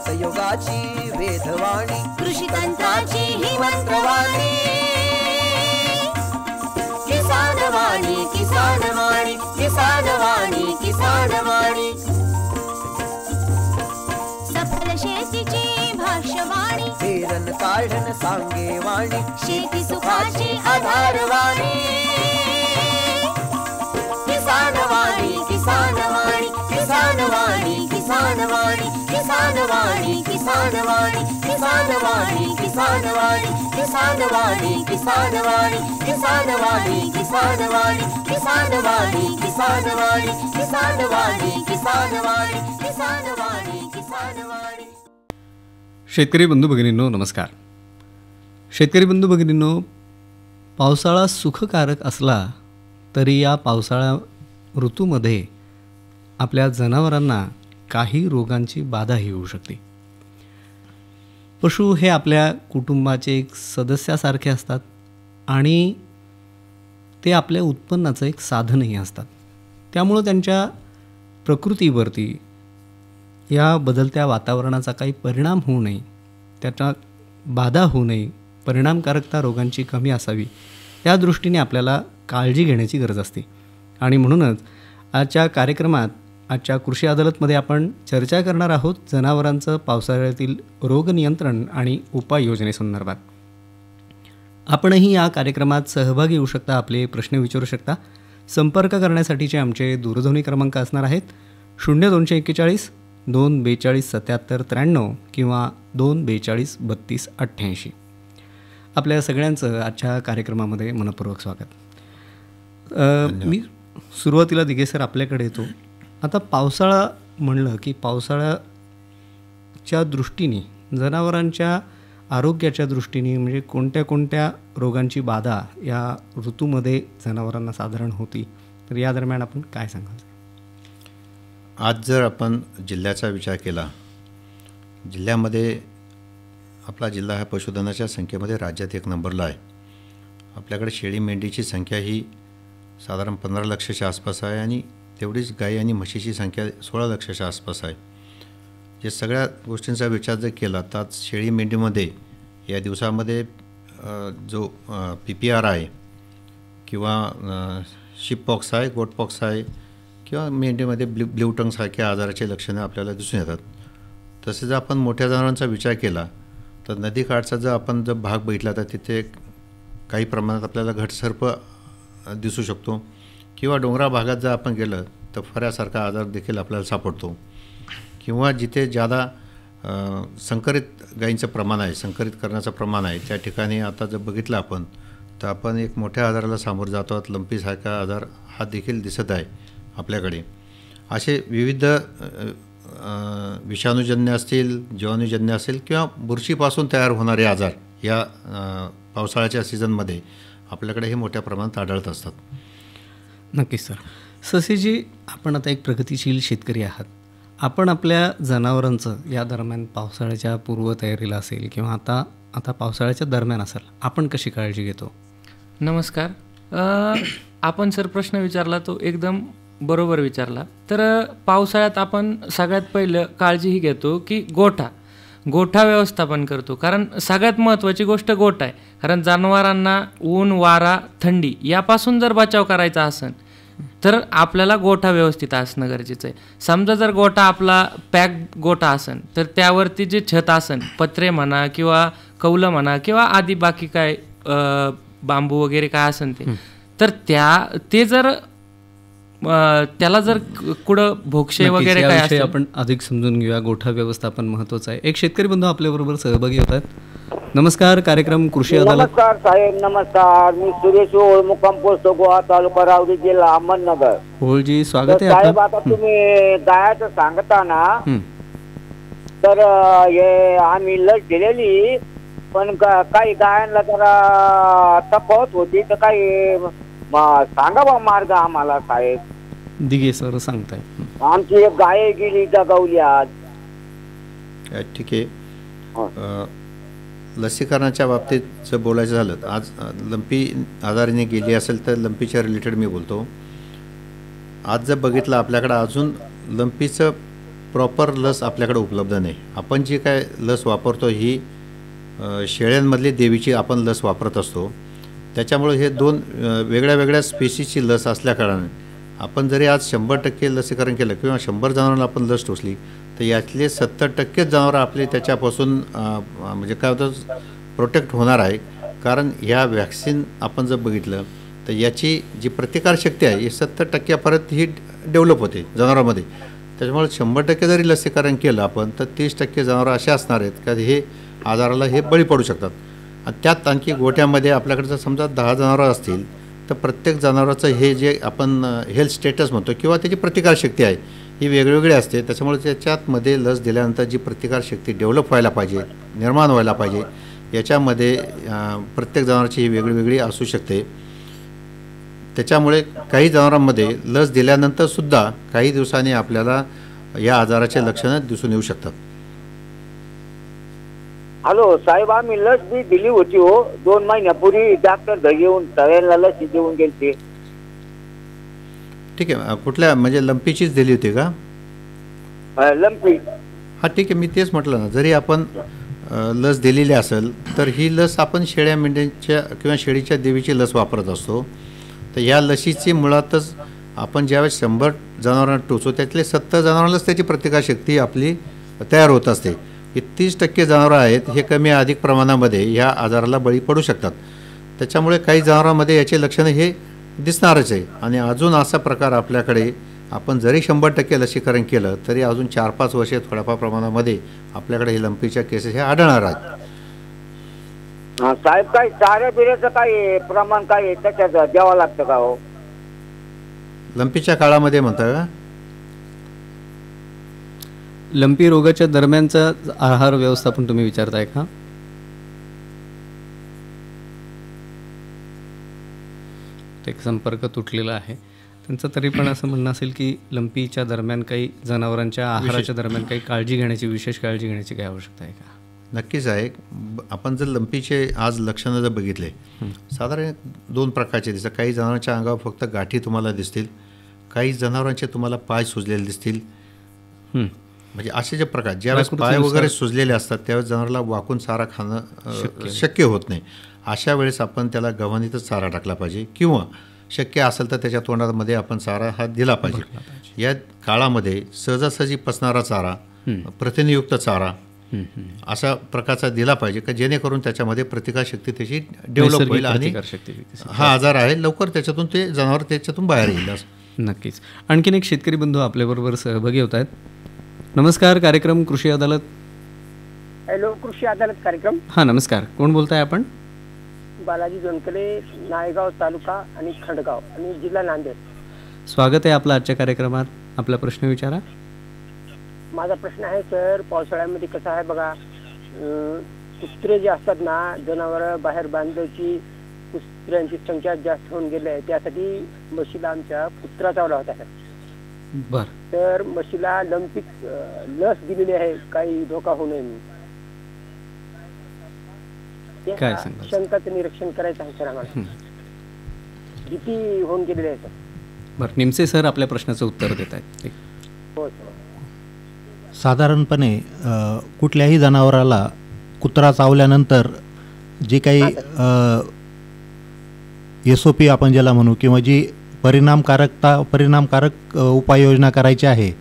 खतयुगाची वेधवाणी, कृषी तंत्राची ही मंत्रवाणी. किसान वाणी, किसान वाणी, किसान वाणी, किसान वाणी. सफल शेतीची भाष्यवाणी, पेरन काढन सांगे वाणी, शेती सुखाची आधारवाणी. किसान वाणी, किसान वाणी, किसान वाणी, किसान वाणी, किसान वाणी, किसान वाणी, किसान वाणी, किसान वाणी, किसान वाणी, किसान वाणी, किसान वाणी, किसान वाणी, किसान वाणी, किसान वाणी, किसान वाणी, किसान वाणी, किसान वाणी, किसान वाणी. शेतकरी बंधू भगिनींनो नमस्कार. शेतकरी बंधू भगिनींनो, पावसाळा सुखकारक असला तरी या पावसाळा ऋतूमध्ये आपल्या जनावरांना काही रोगांची बाधाही होऊ शकते. पशु हे आपल्या कुटुंबाचे एक सदस्यासारखे असतात आणि ते आपल्या उत्पन्नाचं एक साधनही असतात. त्यामुळं त्यांच्या प्रकृतीवरती या बदलत्या वातावरणाचा काही परिणाम होऊ नये, त्याचा बाधा होऊ नये, परिणामकारकता रोगांची कमी असावी या दृष्टीने आपल्याला काळजी घेण्याची गरज असते. आणि म्हणूनच आजच्या कार्यक्रमात, आजच्या कृषी अदालतमध्ये आपण चर्चा करणार आहोत जनावरांचं पावसाळ्यातील रोग नियंत्रण आणि उपाययोजनेसंदर्भात. आपणही या कार्यक्रमात सहभागी होऊ शकता, आपले प्रश्न विचारू शकता. संपर्क करण्यासाठीचे आमचे दूरध्वनी क्रमांक असणार आहेत 0241 242 77 93 किंवा 242 32 88. आपल्या सगळ्यांचं आजच्या कार्यक्रमामध्ये मनपूर्वक स्वागत. मी सुरुवातीला दिघे सर आपल्याकडे येतो. आता पावसाळा म्हणलं की पावसाळ्याच्या दृष्टीने जनावरांच्या आरोग्याच्या दृष्टीने म्हणजे कोणत्या कोणत्या रोगांची बाधा या ऋतूमध्ये जनावरांना साधारण होती, तर या दरम्यान आपण काय सांगाल? आज जर आपण जिल्ह्याचा विचार केला, जिल्ह्यामध्ये आपला जिल्हा हा पशुधनाच्या संख्येमध्ये राज्यात 1 नंबरला आहे. आपल्याकडे शेळी मेंढीची संख्या ही साधारण 15 लाखाच्या आसपास आहे आणि तेवढीच गाई आणि म्हशीची संख्या 16 लाखाच्या आसपास आहे. जे सगळ्या गोष्टींचा विचार जर केला तर शेळी मेंढीमध्ये या दिवसामध्ये जो PPR आहे किंवा शिपपॉक्स आहे, गोटपॉक्स आहे किंवा मेंढीमध्ये ब्ल्यू टंगसारख्या आजाराचे लक्षणं आपल्याला दिसून येतात. तसे जर आपण मोठ्या जनावरांचा विचार केला तर नदीकाठचा जर आपण भाग बघितला तर तिथे काही प्रमाणात आपल्याला घटसर्प दिसू शकतो किंवा डोंगराळ भागात जर आपण गेलं तर फऱ्यासारखा आजार देखील आपल्याला सापडतो. किंवा जिथे ज्यादा संकरित गायींचं प्रमाण आहे, संकरित करण्याचं प्रमाण आहे, त्या ठिकाणी आता जर बघितलं आपण तर आपण एक मोठ्या आजाराला सामोरं जातो आहोत. लंपीसारखा आजार हा देखील दिसत आहे आपल्याकडे. असे विविध विषाणूजन्य असतील, जीवाणूजन्य असेल किंवा बुरशीपासून तयार होणारे आजार या पावसाळ्याच्या सीझनमध्ये आपल्याकडे हे मोठ्या प्रमाणात आढळत असतात. नक्कीच सर. ससीजी, आपण आता एक प्रगतिशील शेतकरी आहात. आपण आपल्या जनावरांचं या दरम्यान पावसाळ्याच्या पूर्वतयारीला असेल किंवा आता पावसाळ्याच्या दरम्यान असेल, आपण कशी काळजी घेतो? नमस्कार. आपण सर प्रश्न विचारला तो एकदम बरोबर विचारला. तर पावसाळ्यात आपण सगळ्यात पहिलं काळजी ही घेतो की गोठा व्यवस्थापन करतो. कारण सगळ्यात महत्त्वाची गोष्ट गोठा आहे. कारण जनावरांना ऊन, वारा, थंडी यापासून जर बचाव करायचा असेल तर आपल्याला गोठा व्यवस्थित असणं गरजेचं आहे. समजा जर गोठा आपला पॅक गोठा असेल तर त्यावरती जे छत असेल, पत्रे म्हणा किंवा कौलं म्हणा किंवा आधी बाकी काय बांबू वगैरे काय असेल तर ते जर त्याला जर कुठं भोक्षे वगैरे काय असेल आपण अधिक समजून घेऊया. गोठा व्यवस्थापन महत्त्वाचं आहे. एक शेतकरी बंधू आपल्याबरोबर सहभागी होतात. नमस्कार. कार्यक्रम कृषी अदालत. नमस्कार साहेब. नमस्कार. मी सुरेश ओळ, मुक्काम पोस्ट गोवा, तालुका रावरी, जिल्हा अहमदनगर. होळजी, स्वागत आहे साहेब. आता तुम्ही गायाचं सांगता ना, तर हे आम्ही लस दिलेली पण काही गायांना जरा तफावत होती, तर काही सांगा बा मार्ग आम्हाला साहेब. दिघे सर सांगताय. आमची एक गाय गेली दगावली आज. ठीक आहे. लसीकरणाच्या बाबतीत जर बोलायचं झालं तर आज लंपी आजाराने गेली असेल तर लंपीच्या रिलेटेड मी बोलतो. आज जर बघितलं आपल्याकडं अजून लंपीचं प्रॉपर लस आपल्याकडे उपलब्ध नाही. आपण जी काय लस वापरतो ही शेळ्यांमधली देवीची आपण लस वापरत असतो. त्याच्यामुळे हे दोन वेगळ्या वेगळ्या स्पेसीसची लस असल्याकारणाने आपण जरी आज 100% लसीकरण केलं किंवा 100 जनावरांना आपण लस टोचली तर यातले 70% जनावरं आपले त्याच्यापासून म्हणजे काय होतं प्रोटेक्ट होणार आहे. कारण ह्या वॅक्सिन आपण जर बघितलं तर याची जी प्रतिकारशक्ती आहे ही 70% ही डेव्हलप होते जनावरांमध्ये. त्याच्यामुळे 100% जरी लसीकरण केलं आपण तर 30% जनावरं असे असणार आहेत का हे आजाराला हे बळी पडू शकतात. आणि त्यात आणखी गोठ्यामध्ये आपल्याकडे जर समजा 10 जनावरं असतील तर प्रत्येक जनावराचं हे जे आपण हेल्थ स्टेटस म्हणतो किंवा त्याची प्रतिकारशक्ती आहे ही वेगवेगळी असते. त्याच्यामुळे त्याच्यातमध्ये लस दिल्यानंतर जी प्रतिकारशक्ती डेव्हलप व्हायला पाहिजे, निर्माण व्हायला पाहिजे, याच्यामध्ये प्रत्येक जनावराची ही वेगळी असू शकते. त्याच्यामुळे काही जनावरांमध्ये लस दिल्यानंतरसुद्धा काही दिवसांनी आपल्याला या आजाराचे लक्षणं दिसून येऊ शकतात. हॅलो साहेब, आम्ही लस बी दिली होती हो. 2 महिन्यापूर्वी डॉक्टर घरी येऊन सगळ्यांना लस देऊन गेलते. ठीक आहे. कुठल्या म्हणजे लंपीचीच दिली होती का? लंपी. हां ठीक आहे. मी तेच म्हटलं ना, जरी आपण लस दिलेली असेल तर ही लस आपण शेळ्या मेंढ्यांच्या किंवा शेळीच्या देवीची लस वापरत असतो. तर या लसीची मुळातच आपण ज्यावेळेस 100 जनावरांना टोचतो त्यातले 70 जनावरांनाच त्याची प्रतिकारशक्ती आपली तयार होत असते. ही 30% जनावरं आहेत हे कमी अधिक प्रमाणामध्ये ह्या आजाराला बळी पडू शकतात. त्याच्यामुळे काही जनावरांमध्ये याचे लक्षणं हे दिसणारच आहे. आणि अजून असा प्रकार आपल्याकडे आपण जरी 100% लसीकरण केलं तरी अजून 4-5 वर्षे थोड्याफार प्रमाणामध्ये आपल्याकडे हे लंपीच्या केसेस हे आढळणार आहेत. साहेब, काय चाऱ्या बिऱ्याचं काय प्रमाण काय आहे त्याच्यात द्यावं लागतं का हो? लंपीच्या काळामध्ये म्हणता का? लंपी रोगाच्या दरम्यानचा आहार व्यवस्थापन तुम्ही विचारताय का? एक संपर्क तुटलेला आहे त्यांचं. तरी पण असं म्हणणं असेल की लंपीच्या दरम्यान काही जनावरांच्या आहाराच्या दरम्यान काही काळजी घेण्याची, विशेष काळजी घेण्याची काय आवश्यकता आहे का? नक्कीच आहे. आपण जर लंपीचे आज लक्षणं जर बघितले साधारण 2 प्रकारचे दिसतात. काही जनावरांच्या अंगावर फक्त गाठी तुम्हाला दिसतील, काही जनावरांचे तुम्हाला पाय सुजलेले दिसतील. म्हणजे असे जे प्रकार ज्यावेळेस पाय वगैरे सुजलेले असतात त्यावेळेस जनावराला वाकून चारा खाणं शक्य होत नाही. अशा वेळेस आपण त्याला गव्हाणीतच चारा टाकला पाहिजे किंवा शक्य असेल तर त्याच्या तोंडामध्ये आपण चारा हा दिला पाहिजे. या काळामध्ये सहजासहजी पचणारा चारा, प्रथिनयुक्त चारा अशा प्रकारचा दिला पाहिजे का जेणेकरून त्याच्यामध्ये प्रतिकारशक्ती त्याची डेव्हलप होईल आणि हा आजार आहे लवकर त्याच्यातून ते जनावर त्याच्यातून बाहेर येईल. नक्कीच. आणखीन एक शेतकरी बंधू आपल्याबरोबर सहभागी होत आहेत. नमस्कार. कार्यक्रम कृषी अदालत. हॅलो, कृषी अदालत कार्यक्रम. हां नमस्कार. कोण बोलताय आपण? बालाजी जोनकले, नायगाव तालुका आणि खंडगाव आणि जिल्हा नांदेड. स्वागत आहे आपलं आजच्या कार्यक्रमात. आपला प्रश्न विचारा. माझा प्रश्न आहे सर, पावसाळ्यामध्ये कसं आहे बघा, कुत्रे जे असतात ना, जनावर बाहेर बांधायची, कुत्र्यांची संख्या जास्त होऊन गेली आहे. त्यासाठी म्हशीला आमच्या कुत्रा चावला होता सर. बर. तर म्हशीला लंपी लस दिलेली आहे, काही धोका होऊ नये म्हणून. काय सांगा? शंकाचं निरीक्षण करायचं आहे सर आम्हाला. भीती होऊन गेलेली आहे सर. बरं, निमसे सर आपल्या प्रश्नाचं उत्तर देत आहेत. हो सर. साधारणपणे कुठल्याही जनावराला कुत्रा चावल्यानंतर जे काही SOP आपण ज्याला म्हणू किंवा जी परिणामकारक उपाययोजना करायची आहे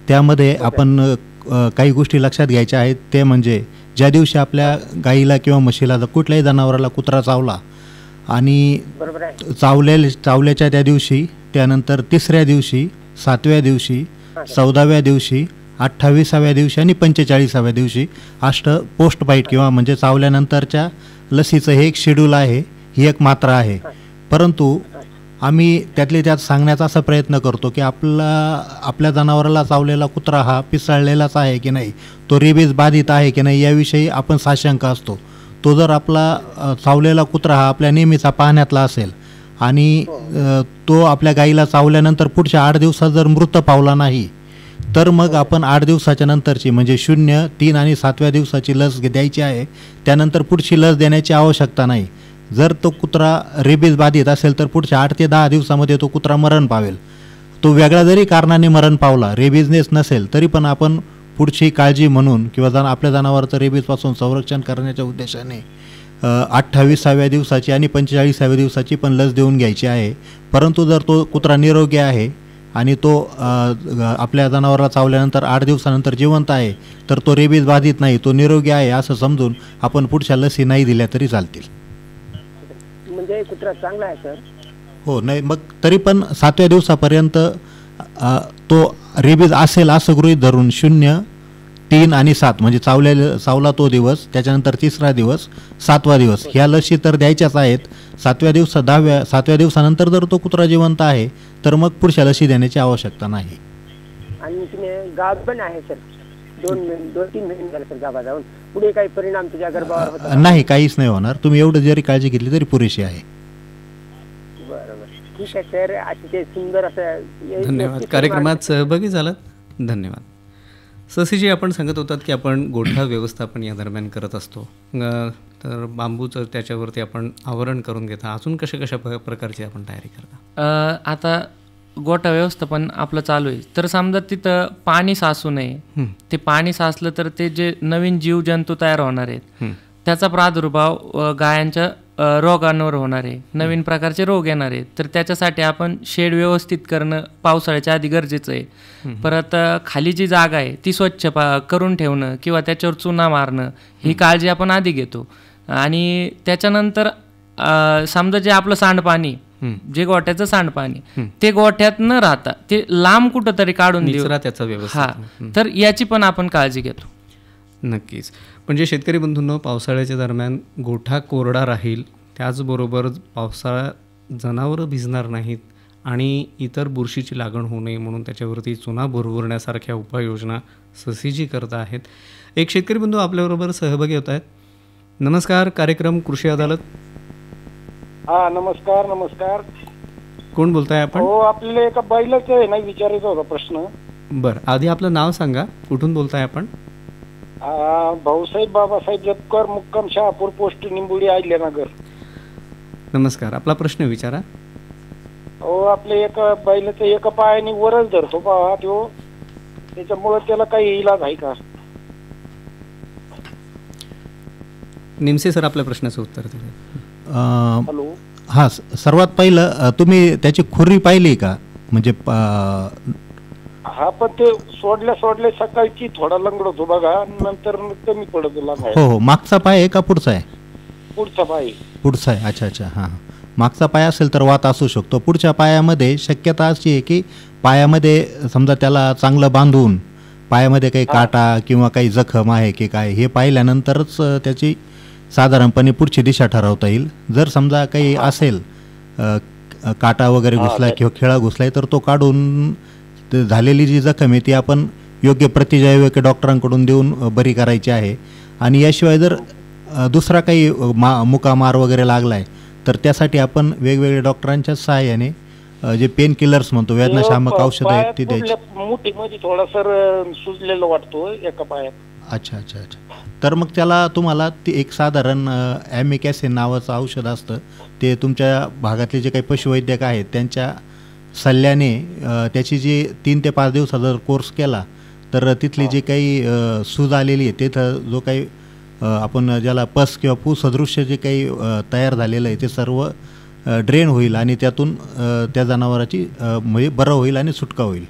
त्यामध्ये आपण काही गोष्टी लक्षात घ्यायच्या आहेत. ते म्हणजे ज्या दिवशी आपल्या गाईला किंवा म्हशीला कुठल्याही जनावराला कुत्रा चावला आणि चावल्याच्या त्या दिवशी, त्यानंतर 3ऱ्या दिवशी, 7व्या दिवशी, 14व्या दिवशी, 28व्या दिवशी आणि 45व्या दिवशी पोस्ट बाईट किंवा म्हणजे चावल्यानंतरच्या लसीचं हे एक शेड्यूल आहे, ही एक मात्रा आहे. परंतु आम्ही त्यातले त्यात सांगण्याचा असा प्रयत्न करतो की आपल्या जनावराला चावलेला कुत्रा हा पिसाळलेलाच आहे की नाही, तो रेबीज बाधित आहे की नाही याविषयी आपण साशंक असतो. तो जर आपला चावलेला कुत्रा हा आपल्या नेहमीचा पाहण्यातला असेल आणि तो आपल्या गाईला चावल्यानंतर पुढच्या 8 दिवसात जर मृत पावला नाही तर मग आपण 8 दिवसाच्या नंतरची म्हणजे 0, 3 आणि 7व्या दिवसाची लस द्यायची आहे. त्यानंतर पुढची लस देण्याची आवश्यकता नाही. जर तो कुत्रा रेबीज बाधित असेल तर पुढच्या 8 ते 10 दिवसामध्ये तो कुत्रा मरण पावेल. तो वेगळा जरी कारणाने मरण पावला, रेबीजनेस नसेल, तरी पण आपण पुढची काळजी म्हणून किंवा आपल्या जनावरांचं रेबीजपासून संरक्षण करण्याच्या उद्देशाने 28व्या दिवसाची आणि 45व्या दिवसाची पण लस देऊन घ्यायची आहे. परंतु जर तो कुत्रा निरोगी आहे आणि तो आपल्या जनावराला चावल्यानंतर 8 दिवसानंतर जिवंत आहे, तर तो रेबीज बाधित नाही, तो निरोगी आहे असं समजून आपण पुढच्या लसी नाही दिल्या तरी चालतील. म्हणजे कुत्रा चांगला आहे सर? हो, नाही मग तरी पण 7व्या दिवसापर्यंत तो रेबीज असेल असं गृहीत धरून 0, 3 आणि 7 म्हणजे चावला तो दिवस, त्याच्यानंतर 3रा दिवस, 7वा दिवस ह्या लसी तर द्यायच्याच आहेत. 7व्या दिवसानंतर जर तो कुत्रा जिवंत आहे तर मग पुढच्या लसी देण्याची आवश्यकता नाही. आणि तुम्ही गाव पण आहे सर, 2-3 महिने झाले सर गावात जाऊन, पुढे काही परिणाम तुझ्या गर्भावर होता? नाही, काहीच नाही होणार. तुम्ही एवढं जरी काळजी घेतली तरी पुरेशी आहे. बरोबर, ठीक आहे सर. अतिशय सुंदर असं धन्यवाद. कार्यक्रमात सहभागी झालात, धन्यवाद. ससीजी, आपण सांगत होतात की आपण गोठा व्यवस्थापन या दरम्यान करत असतो, तर बांबूचं त्याच्यावरती आपण आवरण करून घेता. अजून कशा प्रकारची आपण तयारी करता? आता गोठा व्यवस्थापन आपलं चालू आहे, तर समजा तिथं पाणी साचू नये. ते पाणी साचलं तर ते जे नवीन जीवजंतू तयार होणार आहेत त्याचा प्रादुर्भाव गायांच्या रोगांवर होणार आहे, नवीन प्रकारचे रोग येणार आहेत. तर त्याच्यासाठी आपण शेड व्यवस्थित करणं पावसाळ्याच्या आधी गरजेचं आहे. परत खाली जी जागा आहे ती स्वच्छ करून ठेवणं किंवा त्याच्यावर चुना मारणं ही काळजी आपण आधी घेतो. आणि त्याच्यानंतर समजा जे आपलं सांडपाणी, जे गोठ्याचं सांडपाणी, ते गोठ्यात न राहता ते लांब कुठंतरी काढून देऊ, त्याचा व्यवस्था. तर याची पण आपण काळजी घेतो. नक्कीच. म्हणजे शेतकरी बंधूंनो, पावसाळ्याच्या दरम्यान गोठा कोरडा राहील, त्याचबरोबर पावसाळ्यात जनावरं भिजणार नाहीत आणि इतर बुरशीची लागण होऊ नये म्हणून त्याच्यावरती चुना भुरभुरण्यासारख्या उपाययोजना ससीजी करत आहेत. एक शेतकरी बंधू आपल्याबरोबर सहभागी होत आहेत. नमस्कार, कार्यक्रम कृषी अदालत. हा, नमस्कार. नमस्कार. कोण बोलताय आपण? हो, आपल्याला एका बैलाचं आहे ना विचारायचा होता प्रश्न. बरं, आधी आपलं नाव सांगा, कुठून बोलताय आपण? भाऊसाहेब बाबासाहेब जपकर, मुक्काम शहापूर, पोस्ट निंबुडी, अहिल्यानगर. नमस्कार, आपला प्रश्न विचारा. हो, आपल्या एका बैलाचं एका पायाने वरच धरतो पहा तो, त्याच्यामुळे त्याला काही इलाज आहे का? निमसे सर आपल्या प्रश्नाचं उत्तर द्या. हॅलो. हां, सर्वात पहिलं तुम्ही त्याची खुर्री पाहिली का? म्हणजे हा, पण ते सोडल्या सकाळची थोडा लंगडतो बघा, नंतर कमी पडतो लागायला. हो, मागचा पाय आहे का पुढचा आहे? पुढचा पाय. पुढचा आहे. अच्छा. हां, मागचा पाय असेल तर वात असू शकतो. पुढच्या पायामध्ये शक्यता अशी आहे की पायामध्ये समजा त्याला चांगलं बांधून पायामध्ये काही काटा किंवा काही जखम आहे की काय हे पाहिल्यानंतरच त्याची साधारणपणे पुढची दिशा ठरवता येईल. जर समजा काही असेल, काटा वगैरे घुसला किंवा खिळा घुसलाय, तर तो काढून झालेली जी जखम आहे ती आपण योग्य प्रतिजैविक डॉक्टरांकडून देऊन बरी करायची आहे. आणि याशिवाय जर दुसरा काही मुकामार वगैरे लागलाय तर त्यासाठी आपण वेगवेगळ्या डॉक्टरांच्या सहाय्याने जे पेन किलर्स म्हणतो, वेदनाशामक औषधं आहेत ती द्यायची. मुठीमध्ये थोडा सर सुजलेला वाटतो एका पायात. अच्छा. तर मग त्याला तुम्हाला ती एक साधारण ॲमिक ॲसिड नावाचं औषध असतं, ते तुमच्या भागातले जे काही पशुवैद्यक आहेत त्यांच्या सल्ल्याने त्याची जी 3 ते 5 दिवसाचा जर कोर्स केला तर तिथली जी काही सूज आलेली आहे, तिथं जो काही आपण ज्याला पस किंवा पू सदृश्य जे काही तयार झालेलं आहे ते सर्व ड्रेन होईल आणि त्यातून त्या जनावराची म्हणजे बरं होईल आणि सुटका होईल.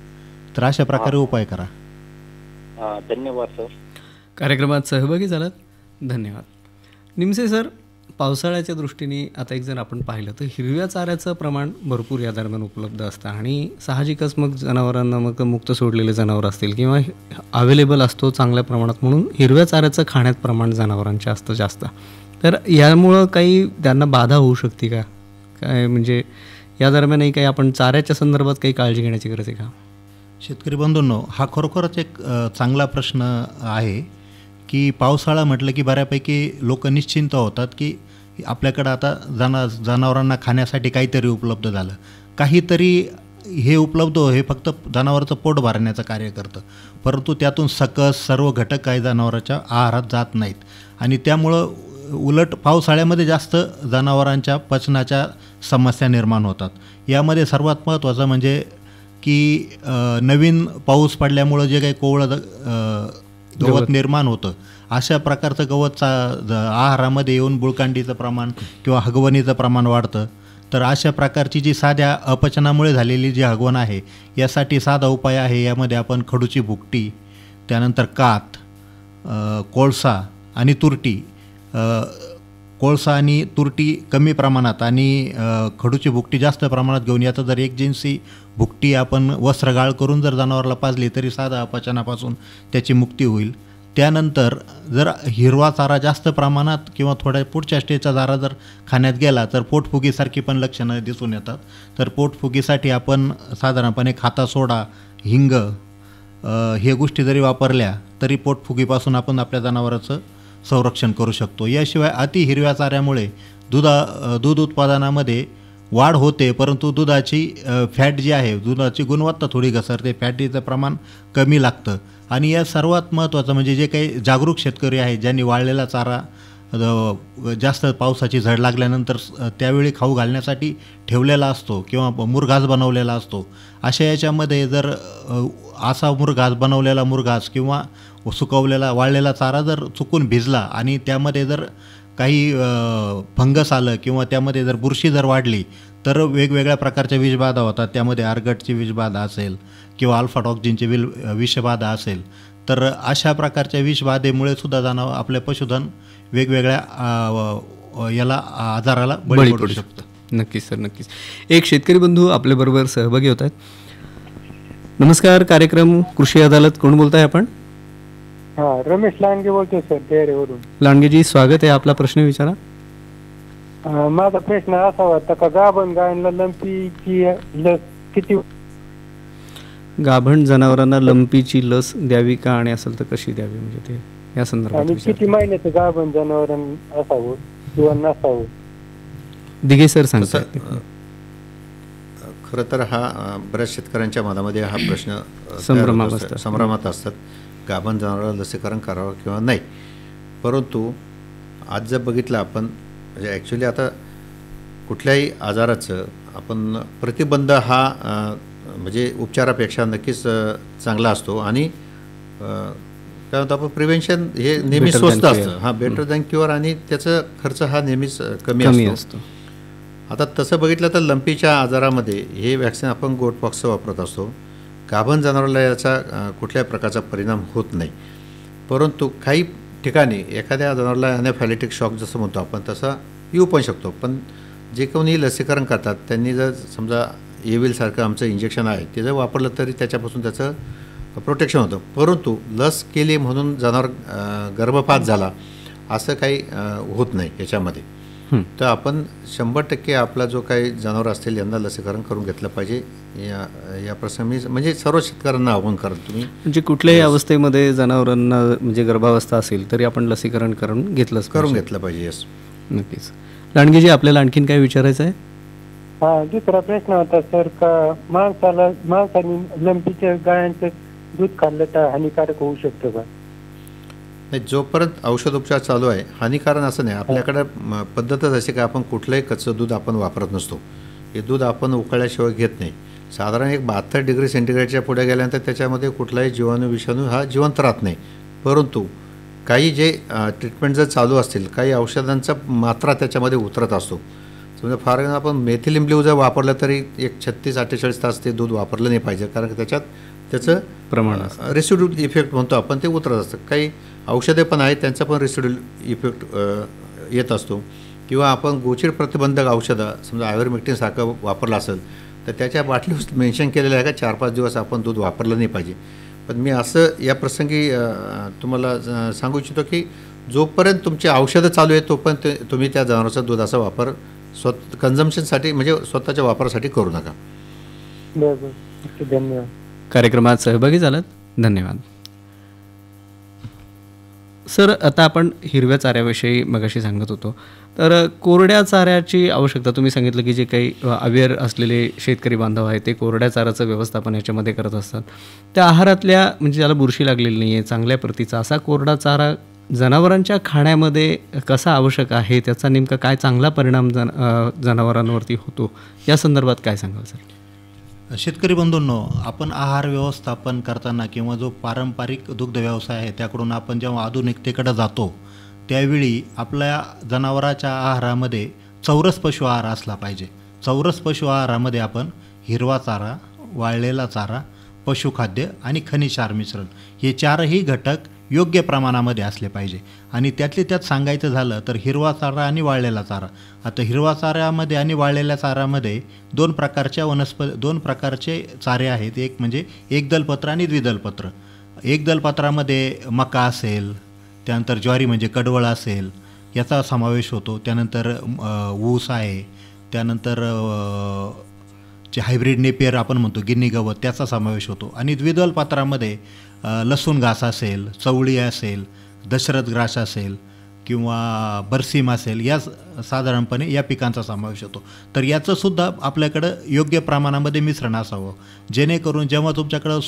तर अशा प्रकारे उपाय करा. धन्यवाद सर. कार्यक्रमात सहभागी झालात, धन्यवाद. निमसे सर, पावसाळ्याच्या दृष्टीने आता एक जर आपण पाहिलं तर हिरव्या चाऱ्याचं प्रमाण भरपूर या दरम्यान उपलब्ध असतं आणि साहजिकच मग जनावरांना मग मुक्त सोडलेले जनावर असतील किंवा अवेलेबल असतो चांगल्या प्रमाणात, म्हणून हिरव्या चाऱ्याचं खाण्यात प्रमाण जनावरांच्या असतं जास्त. तर यामुळं काही त्यांना बाधा होऊ शकते का? काय म्हणजे या दरम्यानही काही आपण चाऱ्याच्या संदर्भात काही काळजी घेण्याची गरज आहे का? शेतकरी बंधूंनो, हा खरोखरच एक चांगला प्रश्न आहे की पावसाळा म्हटलं की बऱ्यापैकी लोक निश्चिंत होतात की आपल्याकडं आता जनावरांना खाण्यासाठी काहीतरी उपलब्ध झालं. काहीतरी हे उपलब्ध हे फक्त जनावराचं पोट भरण्याचं कार्य करतं, परंतु त्यातून सकस सर्व घटक काही जनावरांच्या आहारात जात नाहीत आणि त्यामुळं उलट पावसाळ्यामध्ये जास्त जनावरांच्या पचनाच्या समस्या निर्माण होतात. यामध्ये सर्वात महत्त्वाचं म्हणजे की नवीन पाऊस पडल्यामुळं जे काही कोवळं गवत निर्माण होतं, अशा प्रकारचं गवत आहारामध्ये येऊन बुळकांडीचं प्रमाण किंवा हगवणीचं प्रमाण वाढतं. तर अशा प्रकारची जी साध्या अपचनामुळे झालेली जी हगवण आहे, यासाठी साधा उपाय आहे. यामध्ये आपण खडूची भुकटी, त्यानंतर कात, कोळसा आणि तुरटी, कोळसा आणि तुरटी कमी प्रमाणात आणि खडूची भुकटी जास्त प्रमाणात घेऊन याचं जर एक जिन्सी भुकटी आपण वस्त्रगाळ करून जर जनावराला पाजली तरी साधा अपचनापासून त्याची मुक्ती होईल. त्यानंतर जर हिरवा चारा जास्त प्रमाणात किंवा थोड्या पुढच्या स्टेजचा चारा जर खाण्यात गेला तर पोटफुगीसारखी पण लक्षणं दिसून येतात. तर पोटफुगीसाठी आपण साधारणपणे खाता सोडा, हिंग हे गोष्टी जरी वापरल्या तरी पोटफुगीपासून आपण आपल्या जनावराचं संरक्षण करू शकतो. याशिवाय अति हिरव्या चाऱ्यामुळे दूध उत्पादनामध्ये वाढ होते, परंतु दुधाची फॅट जी आहे, दुधाची गुणवत्ता थोडी घसरते, फॅटीचं प्रमाण कमी लागतं. आणि या सर्वात महत्त्वाचं म्हणजे जे काही जागरूक शेतकरी आहेत ज्यांनी वाळलेला चारा जास्त पावसाची झड लागल्यानंतर त्यावेळी खाऊ घालण्यासाठी ठेवलेला असतो किंवा मुरघास बनवलेला असतो, अशा याच्यामध्ये जर असा बनवलेला मुरघास किंवा सुकवलेला वाळलेला चारा जर चुकून भिजला आणि त्यामध्ये जर काही फंगस आलं किंवा त्यामध्ये जर बुरशी जर वाढली तर वेगवेगळ्या प्रकारच्या विषबाधा होतात. त्यामध्ये आर्गटची विषबाधा असेल किंवा अल्फाटॉक्झिनची विषबाधा असेल, तर अशा प्रकारच्या विषबाधेमुळे सुद्धा आपले पशुधन वेगवेगळ्या याला आजाराला बळी पडू शकतं. नक्कीच सर, नक्कीच. एक शेतकरी बंधू आपल्याबरोबर सहभागी होत आहेत. नमस्कार, कार्यक्रम कृषी अदालत, कोण बोलताय आपण? रमेश लांडगे बोलतोय सर, तेरेवरून. लांडगेजी, स्वागत आहे. आपला प्रश्न विचारा. माझा प्रश्न असा होता का गाभण गायींना लंपीची लस किती, गाभण जनावरांना लंपीची लस द्यावी का आणि असेल तर कशी द्यावी, म्हणजे ते या संदर्भात आणि किती महिन्याचं गाभण जनावरांना असावं किंवा नसावं? दिघे सर सांगतात. खरं तर हा बऱ्याच शेतकऱ्यांच्या मनामध्ये हा प्रश्न संभ्रमात असतात, गाभण जनावराला लसीकरण करावं किंवा नाही. परंतु आज जर बघितलं आपण, म्हणजे ॲक्च्युली आता कुठल्याही आजाराचं आपण प्रतिबंध हा म्हणजे उपचारापेक्षा नक्कीच चांगला असतो. आणि काय होतं, आपण प्रिव्हेन्शन हे नेहमी स्वस्त असतं. हां, बेटर दॅन क्युअर, आणि त्याचा खर्च हा नेहमीच कमी असतो. आता तसं बघितलं तर लंपीच्या आजारामध्ये हे वॅक्सिन आपण गोटपॉक्सचं वापरत असतो. गाभण जनावराला याचा कुठल्याही प्रकारचा परिणाम होत नाही. परंतु काही ठिकाणी एखाद्या जनावराला ॲनाफॅलेटिक शॉक जसं म्हणतो आपण तसा येऊ पण शकतो. पण जे कोणी लसीकरण करतात त्यांनी जर समजा एविलसारखं आमचं इंजेक्शन आहे ते जर वापरलं तरी त्याच्यापासून त्याचं प्रोटेक्शन होतं. परंतु लस केली म्हणून जनावर गर्भपात झाला असं काही होत नाही याच्यामध्ये. तर आपण 100% आपला जो काही जनावर असतील यांना लसीकरण करून घेतलं पाहिजे. या प्रसंगी म्हणजे सर्व शेतकऱ्यांना आव्हान कराल तुम्ही, म्हणजे कुठल्याही अवस्थेमध्ये जनावरांना म्हणजे गर्भावस्था असेल तरी आपण लसीकरण करून घेतलं पाहिजे. येस, नक्कीच. लांडगेजी, आपल्याला आणखीन काय विचारायचं आहे? दुसरा प्रश्न होता सर, का माणसाने लंपीच्या गायांचं दूध खाल्लं तर हानिकारक होऊ शकतं का? नाही, जोपर्यंत औषधोपचार चालू आहे हानिकारक असं नाही. आपल्याकडे पद्धतच अशी का आपण कुठलंही कच्चं दूध आपण वापरत नसतो. हे दूध आपण उकळल्याशिवाय घेत नाही. साधारण एक 72 डिग्री सेंटीग्रेडच्या पुढे गेल्यानंतर त्याच्यामध्ये कुठलाही जीवाणू विषाणू हा जिवंत राहत नाही. परंतु काही जे ट्रीटमेंट जर चालू असतील, काही औषधांचा मात्रा त्याच्यामध्ये उतरत असतो. समजा फार आपण मेथिलिम्ब्ल्यू जर वापरलं तरी एक 36-48 तास ते दूध वापरलं नाही पाहिजे, कारण त्याच्यात त्याचं प्रमाण रेसिड्युअल इफेक्ट म्हणतो आपण ते उतरत असतं. काही औषधे पण आहेत त्यांचा पण रेसिड्युअल इफेक्ट येत असतो. किंवा आपण गोचीड प्रतिबंधक औषधं समजा आयुर्मेक्टिनसारखं वापरलं असेल तर त्याच्या बाटलीवर मेन्शन केलेलं आहे का 4-5 दिवस आपण दूध वापरलं नाही पाहिजे. पण मी असं या प्रसंगी तुम्हाला सांगू इच्छितो की जोपर्यंत तुमची औषधं चालू आहे तोपर्यंत तुम्ही त्या जनावराचा दुधाचा वापर कन्झम्पशनसाठी म्हणजे स्वतःच्या वापरासाठी करू नका. धन्यवाद. कार्यक्रमात सहभागी झालात, धन्यवाद. सर, आता आपण हिरव्या चाऱ्याविषयी मगाशी सांगत होतो, तर कोरड्या चाऱ्याची आवश्यकता तुम्ही सांगितलं की जे काही अवेअर असलेले शेतकरी बांधव आहेत ते कोरड्या चाऱ्याचं व्यवस्थापन याच्यामध्ये करत असतात. त्या आहारातल्या म्हणजे ज्याला बुरशी लागलेली नाही आहे, चांगल्या प्रतीचा असा कोरडा चारा जनावरांच्या खाण्यामध्ये कसा आवश्यक आहे, त्याचा नेमका काय चांगला परिणाम जनावरांवरती होतो, या संदर्भात काय सांगाल सर? शेतकरी बंधूंनो, आपण आहार व्यवस्थापन करताना किंवा जो पारंपरिक दुग्ध व्यवसाय आहे त्याकडून आपण जेव्हा आधुनिकतेकडे जातो त्यावेळी आपल्या जनावराच्या आहारामध्ये चौरस पशु आहार असला पाहिजे. चौरस पशु आहारामध्ये आपण हिरवा चारा, वाळलेला चारा, पशुखाद्य आणि खनिज क्षार मिश्रण हे चारही घटक योग्य प्रमाणामध्ये असले पाहिजे. आणि त्यातले त्यात सांगायचं झालं तर हिरवा चारा आणि वाळलेला चारा. आता हिरवा चाऱ्यामध्ये आणि वाळलेल्या चाऱ्यामध्ये दोन प्रकारचे चारे आहेत. एक म्हणजे एकदलपत्र आणि द्विदलपत्र. एकदलपत्रामध्ये मका असेल, त्यानंतर ज्वारी म्हणजे कडवळ असेल याचा समावेश होतो. त्यानंतर ऊस आहे, त्यानंतर जे हायब्रिड नेपियर आपण म्हणतो गिन्नी गवत त्याचा समावेश होतो. आणि द्विदल पात्रामध्ये लसूण घास असेल, चवळी असेल, दशरथ ग्रास असेल किंवा बरसीम असेल, या साधारणपणे या पिकांचा समावेश होतो. तर याचंसुद्धा आपल्याकडं योग्य प्रमाणामध्ये मिश्रण असावं, जेणेकरून जेव्हा तुमच्याकडं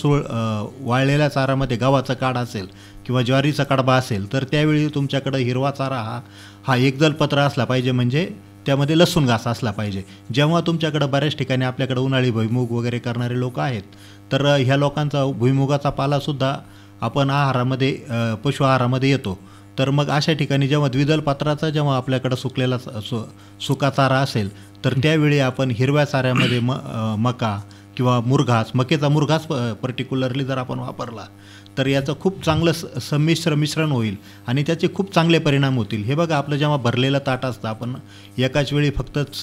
वाळलेल्या चारामध्ये गव्हाचा काढ असेल किंवा ज्वारीचा कडबा असेल तर त्यावेळी तुमच्याकडं हिरवा चारा हा एकदलपत्र असला पाहिजे, म्हणजे त्यामध्ये लसूण घास असला पाहिजे. जेव्हा तुमच्याकडं बऱ्याच ठिकाणी आपल्याकडं उन्हाळी भुईमूग वगैरे करणारे लोक आहेत तर ह्या लोकांचा भुईमुगाचा पालासुद्धा आपण आहारामध्ये पशु आहारामध्ये येतो. तर मग अशा ठिकाणी जेव्हा द्विदल पात्राचा जेव्हा आपल्याकडं सुकलेला सुका चारा असेल तर त्यावेळी आपण हिरव्या चाऱ्यामध्ये मका किंवा मुरघास, मकेचा मुरघास पर्टिक्युलरली जर आपण वापरला तर याचं खूप चांगलं संमिश्र मिश्रण होईल आणि त्याचे खूप चांगले परिणाम होतील. हे बघा, आपलं जेव्हा भरलेलं ताट असतं आपण एकाच वेळी फक्तच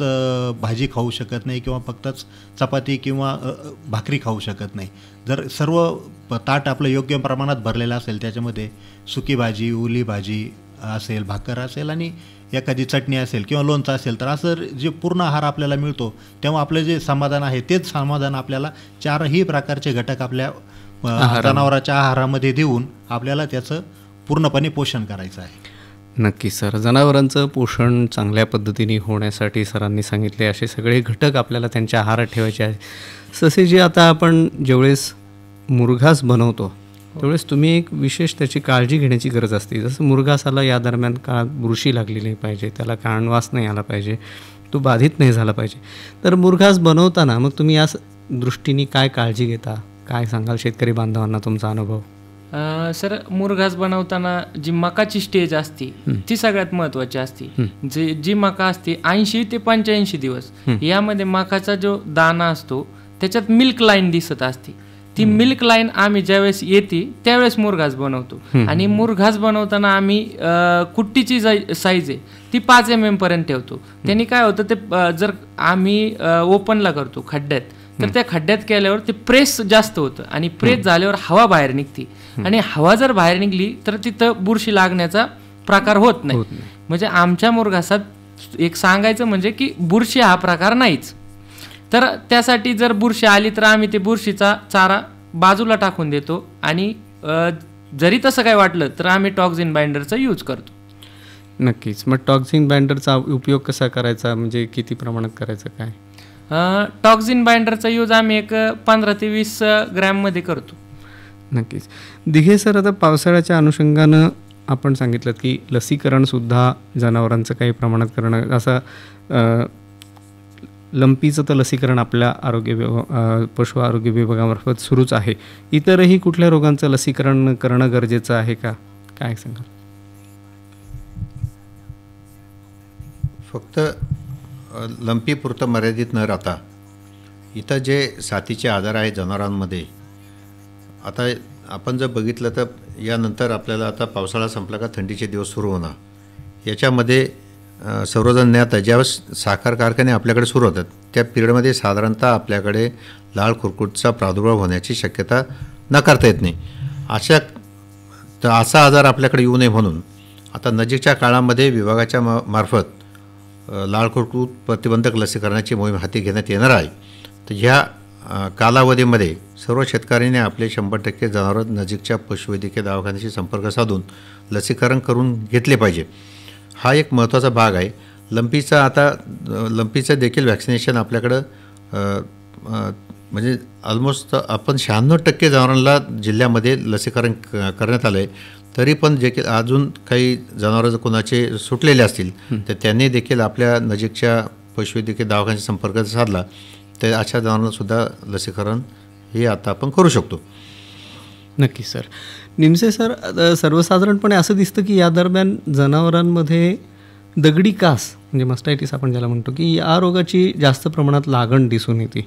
भाजी खाऊ शकत नाही किंवा फक्तच चपाती किंवा भाकरी खाऊ शकत नाही. जर सर्व ताट आपलं योग्य प्रमाणात भरलेलं असेल, त्याच्यामध्ये सुकी भाजी, ओली भाजी असेल, भाकर असेल आणि एखादी चटणी असेल किंवा लोणचं असेल, तर असं जे पूर्ण आहार आपल्याला मिळतो तेव्हा आपलं जे समाधान आहे तेच समाधान आपल्याला चारही प्रकारचे घटक आपल्या जनावराच्या आहारामध्ये देऊन आपल्याला त्याचं पूर्णपणे पोषण करायचं आहे. नक्की सर, जनावरांचं पोषण चांगल्या पद्धतीने होण्यासाठी सरांनी सांगितले असे सगळे घटक आपल्याला त्यांच्या आहारात ठेवायचे आहे. तसे जे आता आपण ज्यावेळेस मुरघास बनवतो त्यावेळेस तुम्ही एक विशेष त्याची काळजी घेण्याची गरज असते. जसं मुरघासाला या दरम्यान काळात बुरशी लागली नाही पाहिजे, त्याला काणवास नाही आला पाहिजे, तो बाधित नाही झाला पाहिजे. तर मुरघास बनवताना मग तुम्ही या दृष्टीने काय काळजी घेता, काय सांगाल शेतकरी बांधवांना तुमचा अनुभव? सर, मुरघास बनवताना जी मकाची स्टेज असते ती सगळ्यात महत्त्वाची असते. जी मका असते 80 ते 85 दिवस, यामध्ये मकाचा जो दाना असतो त्याच्यात मिल्क लाईन दिसत असते. ती मिल्क लाईन आम्ही ज्यावेळेस येते त्यावेळेस मुरघास बनवतो. आणि मुरघास बनवताना आम्ही कुट्टीची साईज आहे ती 5 mm पर्यंत ठेवतो. त्यांनी काय होतं, ते जर आम्ही ओपनला करतो खड्ड्यात तर त्या खड्ड्यात केल्यावर ते प्रेस जास्त होतं आणि प्रेस झाल्यावर हवा बाहेर निघते आणि हवा जर बाहेर निघली तर तिथं बुरशी लागण्याचा प्रकार होत नाही. म्हणजे आमच्या मुरघासात एक सांगायचं म्हणजे की बुरशी हा प्रकार नाहीच. तर त्यासाठी जर बुरशी आली तर आम्ही ते बुरशीचा चारा बाजूला टाकून देतो आणि जरी तसं काय वाटलं तर आम्ही टॉक्झिन बाइंडरचा यूज करतो. नक्कीच. मग टॉक्झिन बाइंडरचा उपयोग कसा करायचा, म्हणजे किती प्रमाणात करायचा, काय? टॉक्झिन बाइंडरचा यूज आम्ही एक 15 ते 20 ग्रॅममध्ये करतो. नक्कीच. दिघे सर, आता पावसाळ्याच्या अनुषंगानं आपण सांगितलं की लसीकरणसुद्धा जनावरांचं काही प्रमाणात करणं, असं लंपीचं तर लसीकरण आपल्या पशु आरोग्य विभागामार्फत सुरूच आहे. इतरही कुठल्या रोगांचं लसीकरण करणं गरजेचं आहे का, काय सांगाल? फक्त लंपीपुरतं मर्यादित न राहता इथं जे साथीचे आजार आहेत जनावरांमध्ये, आता आपण जर बघितलं तर यानंतर आपल्याला आता पावसाळा संपला का थंडीचे दिवस सुरू होणार, याच्यामध्ये सर्वजण ज्ञात ज्यावेळेस साखर कारखाने आपल्याकडे सुरू होतात त्या पिरियडमध्ये साधारणतः आपल्याकडे लाळ खुरकुटचा प्रादुर्भाव होण्याची शक्यता नाकारता येत नाही. असा आजार आपल्याकडे येऊ नये म्हणून आता नजीकच्या काळामध्ये विभागाच्या मार्फत लाळ खुरकूट प्रतिबंधक लसीकरणाची मोहीम हाती घेण्यात येणार आहे. तर ह्या कालावधीमध्ये सर्व शेतकऱ्यांनी आपले 100% जनावर नजीकच्या पशुवैद्यकीय दवाखान्याशी संपर्क साधून लसीकरण करून घेतले पाहिजे. हा एक महत्त्वाचा भाग आहे. लंपीचं देखील वॅक्सिनेशन आपल्याकडं म्हणजे ऑलमोस्ट आपण 96% जनावरांना जिल्ह्यामध्ये लसीकरण करण्यात आलं आहे. तरी पण देखील अजून काही जनावरं जर कोणाचे सुटलेले असतील तर त्यांनी देखील आपल्या नजीकच्या पशुवैद्यकीय दवाखान्याशी संपर्क साधला ते अशा जनावरांनासुद्धा लसीकरण हे आता आपण करू शकतो. नक्कीच सर. निमसे सर, सर्वसाधारणपणे असं दिसतं की या दरम्यान जनावरांमध्ये दगडी कास म्हणजे मस्टायटिस आपण ज्याला म्हणतो की या रोगाची जास्त प्रमाणात लागण दिसून येते.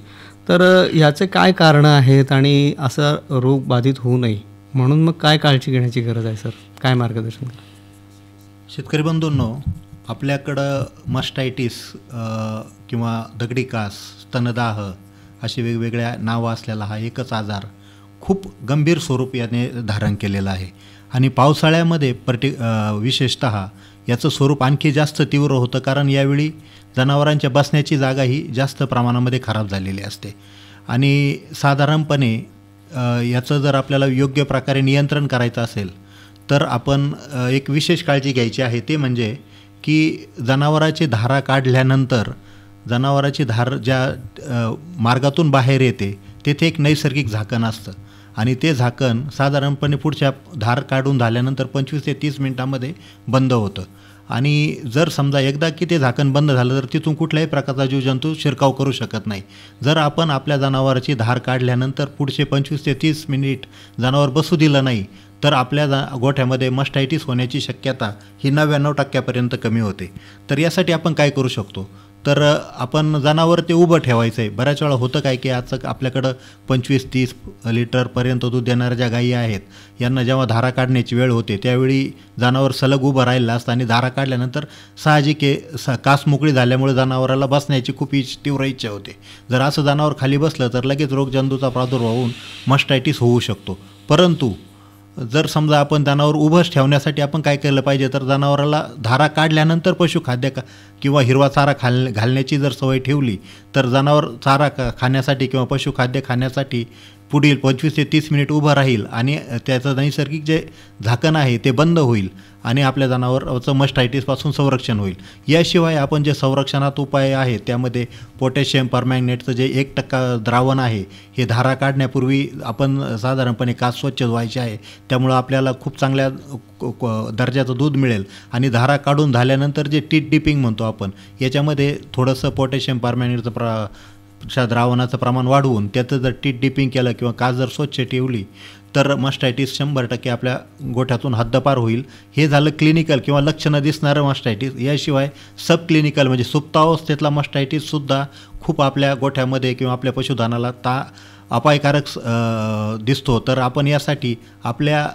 तर याचे काय कारणं आहेत आणि असा रोग बाधित होऊ नये म्हणून मग काय काळजी घेण्याची गरज आहे सर? काय मार्गदर्शन? शेतकरी बंधूंनो, आपल्याकडं मस्टायटिस किंवा दगडी कास, स्तनदाह अशी वेगवेगळ्या नावं असलेला हा एकच आजार खूप गंभीर स्वरूप याने धारण केलेलं आहे. आणि पावसाळ्यामध्ये विशेषतः याचं स्वरूप आणखी जास्त तीव्र होतं, कारण यावेळी जनावरांच्या बसण्याची जागाही जास्त प्रमाणामध्ये खराब झालेली असते. आणि साधारणपणे याचं जर आपल्याला योग्य प्रकारे नियंत्रण करायचं असेल तर आपण एक विशेष काळजी घ्यायची आहे. ते म्हणजे की जनावराची धारा काढल्यानंतर जनावराची धार ज्या मार्गातून बाहेर येते तेथे एक नैसर्गिक झाकण असतं आणि ते झाकण साधारणपणे पुढच्या धार काढून झाल्यानंतर 25 ते 30 मिनिटांमध्ये बंद होतं. आणि जर समजा एकदा की ते झाकण बंद झालं तर तिथून कुठल्याही प्रकारचा जीवजंतू शिरकाव करू शकत नाही. जर आपण आपल्या जनावराची धार काढल्यानंतर पुढचे 25 ते 30 मिनिट जनावर बसू दिलं नाही तर आपल्या गोठ्यामध्ये मस्टायटिस होण्याची शक्यता ही 99% कमी होते. तर यासाठी आपण काय करू शकतो? तर आपण जनावर ते उभं ठेवायचं आहे. बऱ्याच वेळा होतं काय की आजचं आपल्याकडं 25-30 लिटरपर्यंत दूध देणाऱ्या ज्या गायी आहेत यांना जेव्हा धारा काढण्याची वेळ होते त्यावेळी जनावर सलग उभं राहिलं असतं आणि धारा काढल्यानंतर साहजिक कास मोकळी झाल्यामुळे जनावराला बसण्याची खूप तीव्र इच्छा होते. जर असं जनावर खाली बसलं तर लगेच रोगजंतूचा प्रादुर्भाव होऊन मस्टायटिस होऊ शकतो. परंतु जर समजा आपण जनावर उभंच ठेवण्यासाठी आपण काय केलं पाहिजे तर जनावराला धारा काढल्यानंतर पशुखाद्य किंवा हिरवा चारा घालण्याची जर सवय ठेवली तर जनावर चारा खाण्यासाठी किंवा पशुखाद्य खाण्यासाठी पुढील 25 ते 30 मिनिट उभं राहील आणि त्याचं नैसर्गिक जे झाकण आहे ते बंद होईल आणि आपल्या जनावराचं मस्टायटिसपासून संरक्षण होईल. याशिवाय आपण जे संरक्षणात उपाय आहेत त्यामध्ये पोटॅशियम परमॅंगनेटचं जे 1% द्रावण आहे हे धारा काढण्यापूर्वी आपण साधारणपणे कास स्वच्छ धुवायची आहे. त्यामुळं आपल्याला खूप चांगल्या दर्जाचं दूध मिळेल. आणि धारा काढून झाल्यानंतर जे टीथ डिपिंग म्हणतो आपण याच्यामध्ये थोडंसं पोटॅशियम परमॅंगनेटचं द्रावणाचं प्रमाण वाढवून त्याचं जर टीथ डिपिंग केलं किंवा कास जर स्वच्छ ठेवली तर मस्टायटिस 100% आपल्या गोठ्यातून हद्दपार होईल. हे झालं क्लिनिकल किंवा लक्षणं दिसणारं मस्टायटिस. याशिवाय सब क्लिनिकल म्हणजे सुप्तावस्थेतला मस्टायटिससुद्धा खूप आपल्या गोठ्यामध्ये किंवा आपल्या पशुधनाला अपायकारक दिसतो. तर आपण यासाठी आपल्या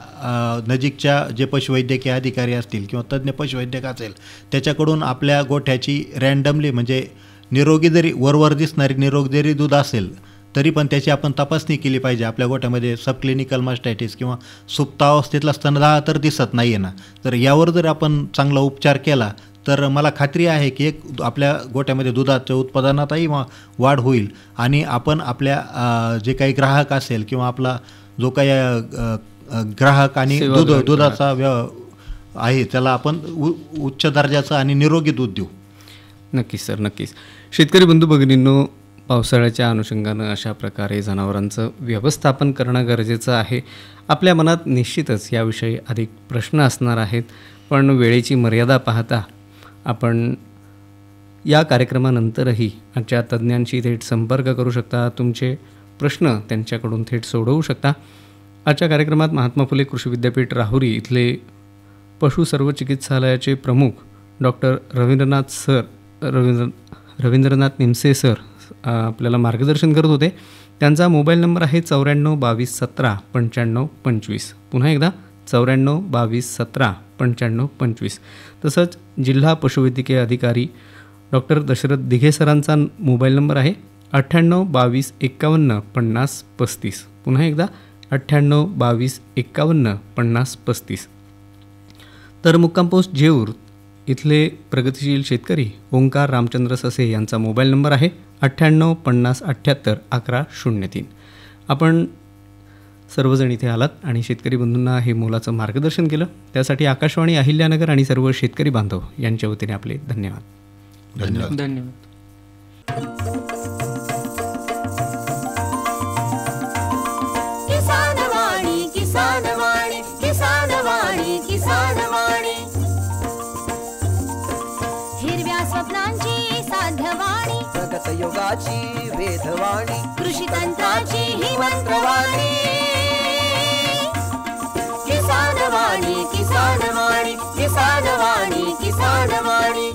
नजीकच्या जे पशुवैद्यकीय अधिकारी असतील किंवा तज्ज्ञ पशुवैद्यक असेल त्याच्याकडून आपल्या गोठ्याची रँडमली म्हणजे निरोगी जरी वरवर दिसणारी निरोगी जरी दूध असेल तरी पण त्याची आपण तपासणी केली पाहिजे. आपल्या गोठ्यामध्ये सब क्लिनिकल मस्टायटिस किंवा सुप्तावस्थेतला स्तनदाह तर दिसत नाही आहे ना, तर यावर जर आपण चांगला उपचार केला तर मला खात्री आहे की एक आपल्या गोठ्यामध्ये दुधाच्या उत्पादनातही वाढ होईल आणि आपण आपल्या जे काही ग्राहक असेल किंवा आपला जो काही ग्राहक आणि दुधाचा आहे त्याला आपण उच्च दर्जाचं आणि निरोगी दूध देऊ. नक्कीच सर, नक्कीच. शेतकरी बंधू भगिनींनो, पावसाळ्याच्या अनुषंगानं अशा प्रकारे जनावरांचं व्यवस्थापन करणं गरजेचं आहे. आपल्या मनात निश्चितच याविषयी अधिक प्रश्न असणार आहेत, पण वेळेची मर्यादा पाहता आपण या कार्यक्रमानंतरही आजच्या तज्ज्ञांशी थेट संपर्क करू शकता. तुमचे प्रश्न त्यांच्याकडून थेट सोडवू शकता. आजच्या कार्यक्रमात महात्मा फुले कृषी विद्यापीठ राहुरी इथले पशु सर्व चिकित्सालयाचे प्रमुख डॉक्टर रवींद्रनाथ निमसे सर आपल्याला मार्गदर्शन करत होते. त्यांचा मोबाईल नंबर आहे 94 22 17 95 25. पुन्हा एकदा 94 22 17 95 25. तसंच जिल्हा पशुवैद्यकीय अधिकारी डॉक्टर दशरथ दिघे सरांचा मोबाईल नंबर आहे 98 22 51 50 35. पुन्हा एकदा 98 22 51 50 35. तर मुक्काम पोस्ट जेऊर इथले प्रगतिशील शेतकरी ओंकार रामचंद्र ससे यांचा मोबाईल नंबर आहे 98 50 78 11 03. आपण सर्वजण इथे आलात आणि शेतकरी बंधूंना हे मोलाचं मार्गदर्शन केलं त्यासाठी आकाशवाणी अहिल्यानगर आणि सर्व शेतकरी बांधव यांच्या वतीने आपले धन्यवाद. धन्यवाद. धन्यवाद. किसानवाणी किसानवाणी किसानवाणी किसानवाणी हिरव्या स्वप्नांची साध्यवाणी प्रगत योगाची वेधवाणी कृषी तंत्राची ही मंत्रवाणी किसान वाणी किसान वाणी किसान वाणी किसान वाणी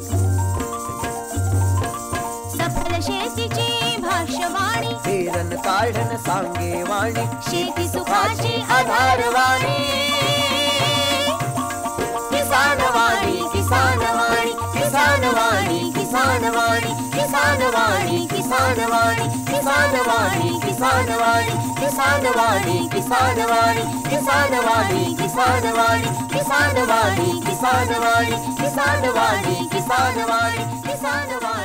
सफल शेतीची भाष्यवाणी पेरन काढण सांगे वाणी शेती सुखाची आधारवाणी किसान वाणी किसान वाणी किसान वाणी किसान वाणी किसान वाणी किसान वाणी किसान वाणी किसान वाणी किसान वाणी किसान वाणी किसान वाणी किसान वाणी किसान वाणी किसान वाणी किसान वाणी किसान वाणी किसान वाणी